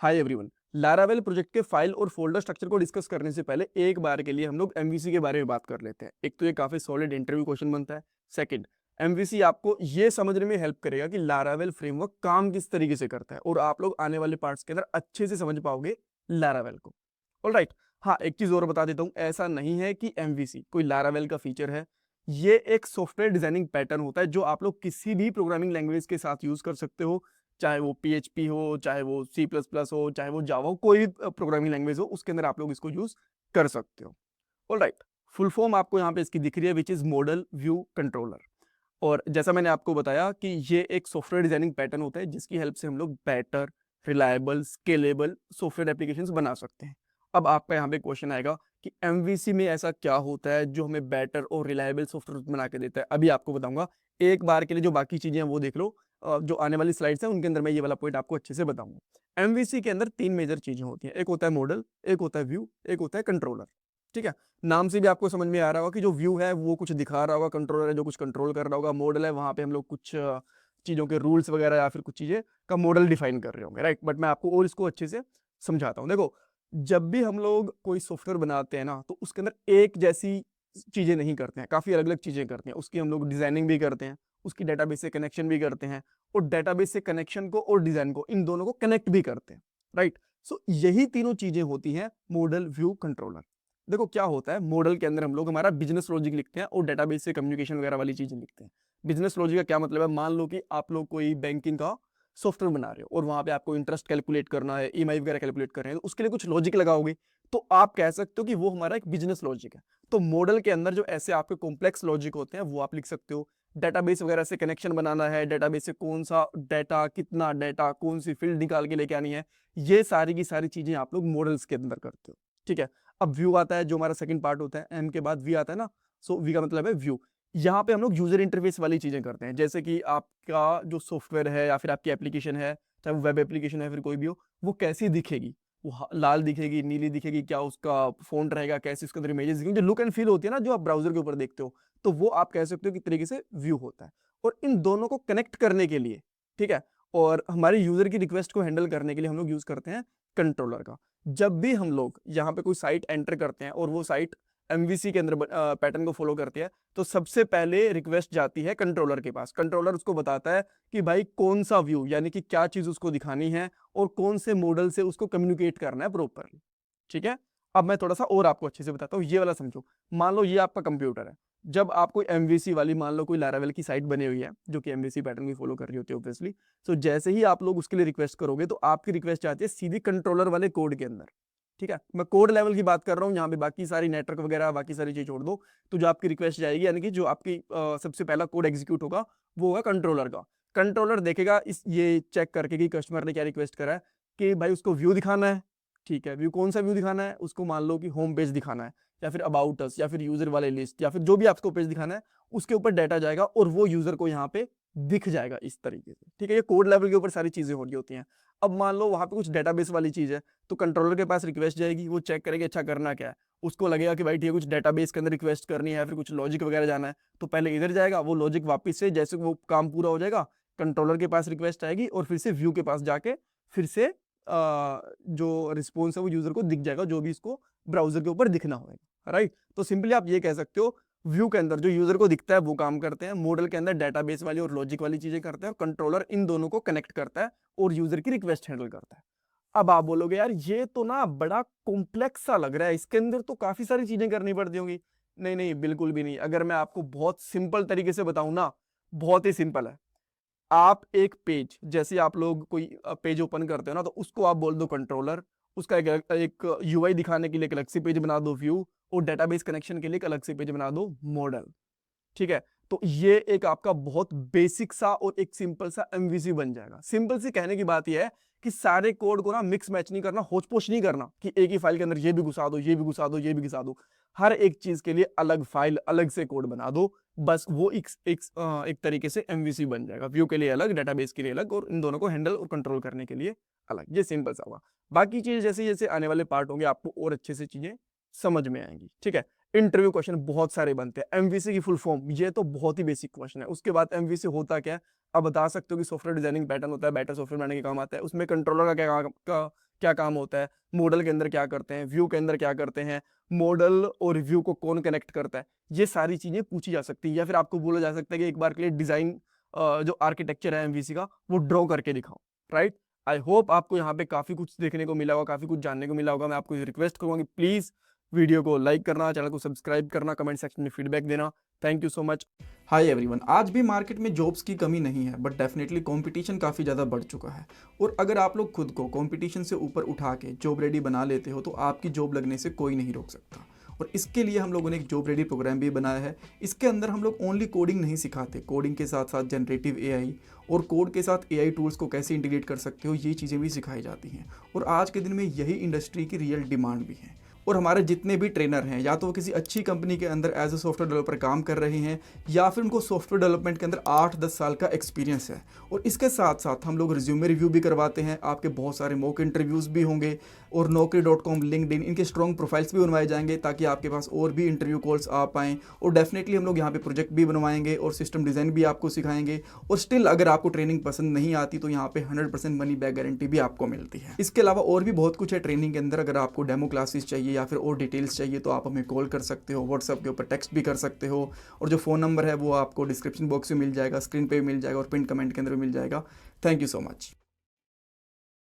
Hi everyone. Laravel project के file और folder structure को डिस्कस करने से पहले एक बार के लिए हम लोग एमवीसी के बारे में बात कर लेते हैं। एक तो ये काफी सॉलिड इंटरव्यू क्वेश्चन बनता है। सेकंड, एमवीसी आपको ये समझने में हेल्प करेगा कि लारावेल फ्रेमवर्क काम किस तरीके से करता है और आप लोग आने वाले पार्ट्स के अंदर अच्छे से समझ पाओगे लारावेल को। ऑलराइट। हाँ, एक चीज और बता देता हूँ, ऐसा नहीं है कि एमवीसी कोई लारावेल का फीचर है। ये एक सॉफ्टवेयर डिजाइनिंग पैटर्न होता है जो आप लोग किसी भी प्रोग्रामिंग लैंग्वेज के साथ यूज कर सकते हो, चाहे वो PHP हो, चाहे वो C++ हो, चाहे वो जावा हो, कोई भी प्रोग्रामिंग लैंग्वेज हो, उसके अंदर आप लोग इसको यूज कर सकते हो। ऑलराइट। फुल फॉर्म आपको यहाँ पे इसकी दिख रही है, which is model view controller. और जैसा मैंने आपको बताया कि ये एक सॉफ्टवेयर डिजाइनिंग पैटर्न होता है जिसकी हेल्प से हम लोग better, reliable, scalable software applications बना सकते हैं। अब आपका यहाँ पे क्वेश्चन आएगा कि एमवीसी में ऐसा क्या होता है जो हमें बेटर और रिलायबल सॉफ्टवेयर बना के देता है। अभी आपको बताऊंगा। एक बार के लिए जो बाकी चीजें हैं वो देख लो। जो आने वाली स्लाइड्स हैं उनके अंदर मैं ये वाला पॉइंट आपको अच्छे से बताऊंगा। एमवीसी के अंदर तीन मेजर चीजें होती हैं। एक होता है मॉडल, एक होता है व्यू, एक होता है कंट्रोलर। ठीक है। नाम से भी आपको समझ में आ रहा होगा कि जो व्यू है वो कुछ दिखा रहा होगा, कंट्रोलर है जो कुछ कंट्रोल कर रहा होगा, मॉडल है वहां पे हम लोग कुछ चीजों के रूल्स वगैरह या फिर कुछ चीजें का मॉडल डिफाइन कर रहे होंगे, राइट। बट मैं आपको और इसको अच्छे से समझाता हूँ। देखो, जब भी हम लोग कोई सॉफ्टवेयर बनाते हैं ना, तो उसके अंदर एक जैसी चीजें नहीं करते हैं, काफी अलग अलग चीजें करते हैं। उसकी हम लोग डिजाइनिंग भी करते हैं, उसकी डेटाबेस से कनेक्शन भी करते हैं, और डेटाबेस से कनेक्शन को और डिजाइन को, इन दोनों को कनेक्ट भी करते हैं, राइट। सो यही तीनों चीजें होती हैं मॉडल, व्यू, कंट्रोलर। देखो क्या होता है, मॉडल के अंदर हम लोग हमारा बिजनेस लॉजिक लिखते हैं और डेटाबेस से कम्युनिकेशन वगैरह वाली चीजें लिखते हैं। बिजनेस लॉजिक का क्या मतलब है, मान लो कि आप लोग कोई बैंकिंग का सॉफ्टवेयर बना रहे हो और वहां पे आपको इंटरेस्ट कैलकुलेट करना है, ईएमआई वगैरह कैलकुलेट कर रहे हैं, तो उसके लिए कुछ लॉजिक लगाओगे, तो आप कह सकते हो कि वो हमारा एक बिजनेस लॉजिक है। तो मॉडल के अंदर जो ऐसे आपके कॉम्प्लेक्स लॉजिक होते हैं वो आप लिख सकते हो। डेटाबेस वगैरह से कनेक्शन बनाना है, डेटाबेस से कौन सा डाटा, कितना डाटा, कौन सी फील्ड निकाल के लेके आनी है, ये सारी की सारी चीजें आप लोग मॉडल्स के अंदर करते हो। ठीक है। अब व्यू आता है जो हमारा सेकंड पार्ट होता है, एम के बाद वी आता है ना। सो वी का मतलब है व्यू। यहाँ पे हम लोग यूजर इंटरफेस वाली चीजें करते हैं, जैसे कि आपका जो सॉफ्टवेयर है या फिर आपकी एप्लीकेशन है, चाहे वो वेब एप्लीकेशन है फिर कोई भी हो, वो कैसी दिखेगी। वो लाल दिखेगी, नीली दिखेगी, क्या उसका फॉन्ट रहेगा, कैसे उसके अंदर इमेजेस दिखेंगे, जो लुक एंड फील होती है ना, जो आप ब्राउजर के ऊपर देखते हो, तो वो आप कह सकते हो कि तरीके से व्यू होता है। और इन दोनों को कनेक्ट करने के लिए, ठीक है, और हमारे यूजर की रिक्वेस्ट को हैंडल करने के लिए हम लोग यूज करते हैं कंट्रोलर का। जब भी हम लोग यहाँ पे कोई साइट एंटर करते हैं और वो साइट एमवीसी के अंदर पैटर्न को फॉलो करती है, तो सबसे पहले रिक्वेस्ट जाती है कंट्रोलर के पास। कंट्रोलर उसको बताता है कि भाई कौन सा व्यू, यानी कि क्या चीज उसको दिखानी है और कौन से मॉडल से उसको कम्युनिकेट करना है प्रॉपरली। ठीक है। अब मैं थोड़ा सा और आपको अच्छे से बताता हूँ, ये वाला समझो। मान लो ये आपका कंप्यूटर है। जब आप कोई एमवीसी वाली, मान लो कोई लारावेल की साइट बनी हुई है जो कि एमवीसी पैटर्न की फॉलो कर रही होती है ऑब्वियसली। तो जैसे ही आप लोग उसके लिए रिक्वेस्ट करोगे, तो आपकी रिक्वेस्ट जाती है सीधी कंट्रोलर वाले कोड के अंदर। ठीक है। मैं कोड लेवल की बात कर रहा हूँ यहाँ पे, बाकी सारी नेटवर्क वगैरह बाकी सारी चीज छोड़ दो। तो जो आपकी रिक्वेस्ट जाएगी, यानी कि जो आपकी सबसे पहला कोड एग्जीक्यूट होगा, वो होगा कंट्रोलर का। कंट्रोलर देखेगा इस ये चेक करके कि कस्टमर ने क्या रिक्वेस्ट करा है, कि भाई उसको व्यू दिखाना है। ठीक है। व्यू कौन सा व्यू दिखाना है उसको, मान लो कि होम पेज दिखाना है, या फिर अबाउट अस, या फिर यूजर वाले लिस्ट, या फिर जो भी आपको पेज दिखाना है, उसके ऊपर डाटा जाएगा और वो यूजर को यहाँ पे दिख जाएगा इस तरीके से। ठीक है। ये कोड लेवल के ऊपर सारी चीजें हो रही होती हैं। अब मान लो वहां पे कुछ डेटाबेस वाली चीज है, तो कंट्रोलर के पास रिक्वेस्ट जाएगी, वो चेक करेगा अच्छा करना क्या है। उसको लगेगा कि भाई ठीक है, कुछ डेटाबेस के अंदर रिक्वेस्ट करनी है, फिर कुछ लॉजिक वगैरह जाना है, तो पहले इधर जाएगा, वो लॉजिक वापस से जैसे वो काम पूरा हो जाएगा, कंट्रोलर के पास रिक्वेस्ट आएगी और फिर से व्यू के पास जाके फिर से जो रिस्पॉन्स है वो यूजर को दिख जाएगा, जो भी इसको ब्राउजर के ऊपर दिखना होगा, राइट। तो सिंपली आप ये कह सकते हो, व्यू के अंदर जो यूजर को दिखता है वो काम करते हैं, मॉडल के अंदर डेटाबेस वाली और लॉजिक वाली चीजें करते हैं, और कंट्रोलर इन दोनों को कनेक्ट करता है और यूजर की रिक्वेस्ट हैंडल करता है। अब आप बोलोगे यार ये तो ना बड़ा कॉम्प्लेक्स सा लग रहा है, इसके अंदर तो काफी सारी चीजें करनी पड़ती होंगी। नहीं नहीं, बिल्कुल भी नहीं। अगर मैं आपको बहुत सिंपल तरीके से बताऊं ना, बहुत ही सिंपल है। आप एक पेज, जैसे आप लोग कोई पेज ओपन करते हो ना, तो उसको आप बोल दो कंट्रोलर। उसका एक यूआई दिखाने के लिए एक अलग से पेज बना दो व्यू, और डेटाबेस कनेक्शन के लिए एक अलग से पेज बना दो मॉडल। ठीक है। तो ये एक आपका बहुत बेसिक सा और एक सिंपल सा एमवीसी बन जाएगा। सिंपल सी कहने की बात यह है कि सारे कोड को ना मिक्स मैच नहीं करना, होच पोच नहीं करना कि एक ही फाइल के अंदर ये भी घुसा दो, ये भी घुसा दो, ये भी घुसा दो। हर एक चीज के लिए अलग फाइल, अलग से कोड बना दो। बस वो एक तरीके से एमवीसी बन जाएगा। व्यू के लिए अलग, डेटाबेस के लिए अलग, और इन दोनों को हैंडल और कंट्रोल करने के लिए अलग। ये सिंपल सा हुआ। बाकी चीज जैसे जैसे आने वाले पार्ट होंगे आपको और अच्छे से चीजें समझ में आएंगी। ठीक है। इंटरव्यू क्वेश्चन बहुत सारे बनते हैं। एमवीसी की फुल फॉर्म, ये तो बहुत ही बेसिक क्वेश्चन है। उसके बाद एमवीसी होता क्या है, अब बता सकते हो कि सॉफ्टवेयर डिजाइनिंग पैटर्न होता है, बेटर सॉफ्टवेयर बनाने के काम आता है। उसमें कंट्रोलर का क्या काम होता है, मॉडल के अंदर क्या करते हैं, व्यू के अंदर क्या करते हैं, मॉडल और व्यू को कौन कनेक्ट करता है, ये सारी चीजें पूछी जा सकती है। या फिर आपको बोला जा सकता है कि एक बार के लिए डिजाइन जो आर्किटेक्चर है एमवीसी का वो ड्रॉ करके दिखाओ, राइट। आई होप आपको यहाँ पे काफी कुछ देखने को मिला होगा, काफी कुछ जानने को मिला होगा। मैं आपको रिक्वेस्ट करूंगा कि प्लीज वीडियो को लाइक करना, चैनल को सब्सक्राइब करना, कमेंट सेक्शन में फीडबैक देना। Thank you so much. Hi everyone, आज भी मार्केट में जॉब्स की कमी नहीं है, बट डेफिनेटली कंपटीशन काफ़ी ज़्यादा बढ़ चुका है। और अगर आप लोग खुद को कंपटीशन से ऊपर उठा के जॉब रेडी बना लेते हो तो आपकी जॉब लगने से कोई नहीं रोक सकता। और इसके लिए हम लोगों ने एक जॉब रेडी प्रोग्राम भी बनाया है। इसके अंदर हम लोग ओनली कोडिंग नहीं सिखाते, कोडिंग के साथ साथ जनरेटिव एआई और कोड के साथ एआई टूल्स को कैसे इंटीग्रेट कर सकते हो, ये चीज़ें भी सिखाई जाती हैं। और आज के दिन में यही इंडस्ट्री की रियल डिमांड भी है। और हमारे जितने भी ट्रेनर हैं, या तो वो किसी अच्छी कंपनी के अंदर एज ए सॉफ्टवेयर डेवलपर काम कर रहे हैं, या फिर उनको सॉफ्टवेयर डेवलपमेंट के अंदर 8-10 साल का एक्सपीरियंस है। और इसके साथ साथ हम लोग रिज्यूमे रिव्यू भी करवाते हैं, आपके बहुत सारे मॉक इंटरव्यूज़ भी होंगे, और Naukri.com, लिंक्डइन, इनके स्ट्रॉन्ग प्रोफाइल्स भी बनवाए जाएंगे ताकि आपके पास और भी इंटरव्यू कॉल्स आ पाएँ। और डेफिनेटली हम लोग यहाँ पे प्रोजेक्ट भी बनवाएंगे और सिस्टम डिज़ाइन भी आपको सिखाएंगे। और स्टिल अगर आपको ट्रेनिंग पसंद नहीं आती तो यहाँ पे 100% मनी बैक गारंटी भी आपको मिलती है। इसके अलावा और भी बहुत कुछ है ट्रेनिंग के अंदर। अगर आपको डेमो क्लासेस चाहिए या फिर और डिटेल्स चाहिए तो आप हमें कॉल कर सकते हो, व्हाट्सएप के ऊपर टेक्स्ट भी कर सकते हो। और जो फ़ोन नंबर है वो आपको डिस्क्रिप्शन बॉक्स में मिल जाएगा, स्क्रीन पे भी मिल जाएगा और पिन कमेंट के अंदर भी मिल जाएगा। Thank you so much.